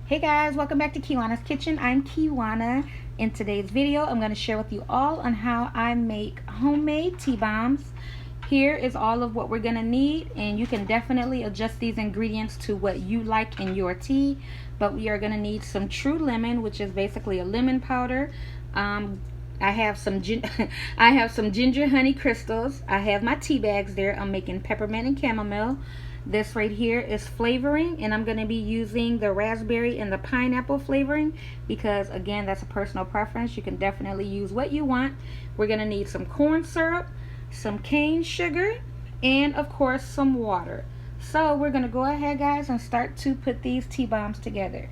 Hey guys, welcome back to Kiwanna's Kitchen. I'm Kiwanna. In today's video, I'm going to share with you all on how I make homemade tea bombs. Here is all of what we're going to need, and you can definitely adjust these ingredients to what you like in your tea. But we are going to need some true lemon, which is basically a lemon powder. I have some I have some ginger honey crystals. I have my tea bags there. I'm making peppermint and chamomile. This right here is flavoring, and I'm going to be using the raspberry and the pineapple flavoring because, again, that's a personal preference. You can definitely use what you want. We're going to need some corn syrup, some cane sugar, and, of course, some water. So we're going to go ahead, guys, and start to put these tea bombs together.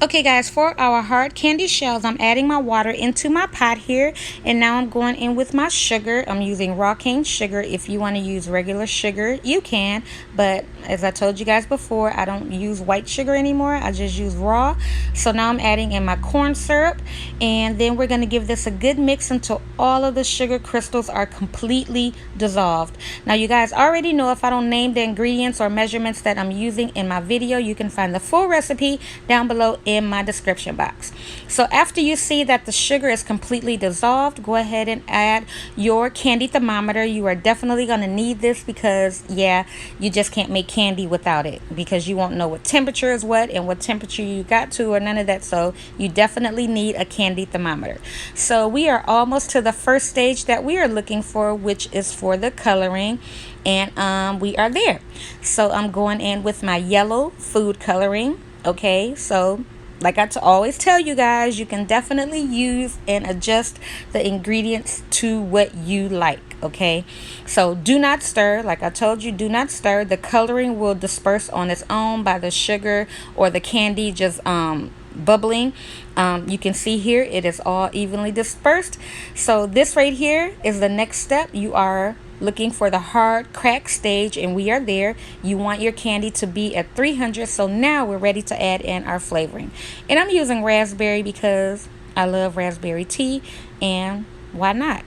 Okay guys, for our hard candy shells, I'm adding my water into my pot here, and now I'm going in with my sugar. I'm using raw cane sugar. If you want to use regular sugar, you can, but as I told you guys before, I don't use white sugar anymore. I just use raw. So now I'm adding in my corn syrup, and then we're going to give this a good mix until all of the sugar crystals are completely dissolved. Now you guys already know, if I don't name the ingredients or measurements that I'm using in my video, you can find the full recipe down below in my description box. So after you see that the sugar is completely dissolved, go ahead and add your candy thermometer. You are definitely going to need this because, yeah, you just can't make candy without it, because you won't know what temperature is what and what temperature you got to or none of that. So you definitely need a candy thermometer. So we are almost to the first stage that we are looking for, which is for the coloring, and we are there. So I'm going in with my yellow food coloring. Okay, so like I always tell you guys, you can definitely use and adjust the ingredients to what you like. Okay, so do not stir. Like I told you, do not stir. The coloring will disperse on its own by the sugar or the candy just bubbling. You can see here it is all evenly dispersed. So this right here is the next step. You are looking for the hard crack stage, and we are there. You want your candy to be at 300. So now we're ready to add in our flavoring, and I'm using raspberry because I love raspberry tea, and why not?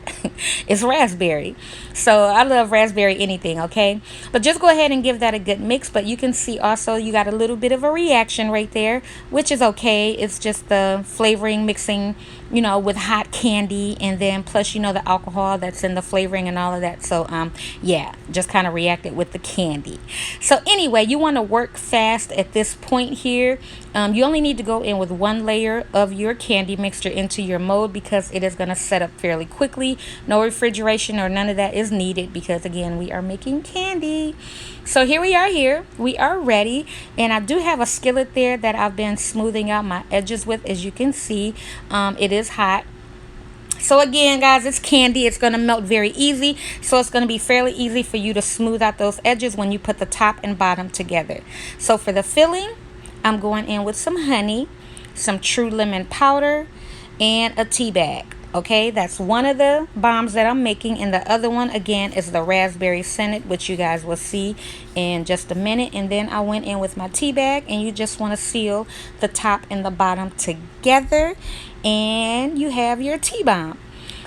It's raspberry, so I love raspberry anything. Okay, but just go ahead and give that a good mix. But you can see also you got a little bit of a reaction right there, which is okay. It's just the flavoring mixing, you know, with hot candy, and then plus, you know, the alcohol that's in the flavoring and all of that. So yeah, just kind of reacted with the candy. So anyway, you want to work fast at this point here. You only need to go in with one layer of your candy mixture into your mold because it is going to set up fairly quickly. No refrigeration or none of that is needed because, again, we are making candy. So here we are here. We are ready, and I do have a skillet there that I've been smoothing out my edges with. As you can see, it is hot. So again, guys, it's candy. It's going to melt very easy. So it's going to be fairly easy for you to smooth out those edges when you put the top and bottom together. So for the filling, I'm going in with some honey, some true lemon powder, and a tea bag. Okay, that's one of the bombs that I'm making, and the other one again is the raspberry scented, which you guys will see in just a minute. And then I went in with my tea bag, and you just want to seal the top and the bottom together, and you have your tea bomb.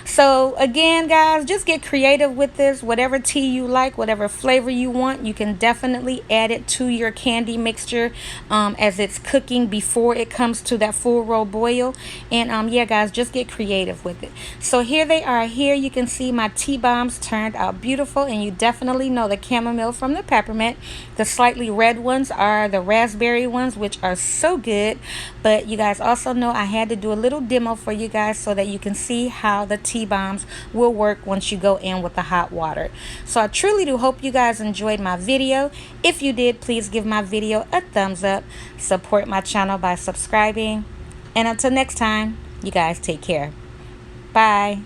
So again, guys, just get creative with this. Whatever tea you like, whatever flavor you want, you can definitely add it to your candy mixture as it's cooking before it comes to that full roll boil. And yeah, guys, just get creative with it. So here they are. Here you can see my tea bombs turned out beautiful, and you definitely know the chamomile from the peppermint. The slightly red ones are the raspberry ones, which are so good. But you guys also know I had to do a little demo for you guys so that you can see how the tea bombs will work once you go in with the hot water. So I truly do hope you guys enjoyed my video. If you did, please give my video a thumbs up. Support my channel by subscribing. And until next time, you guys take care. Bye.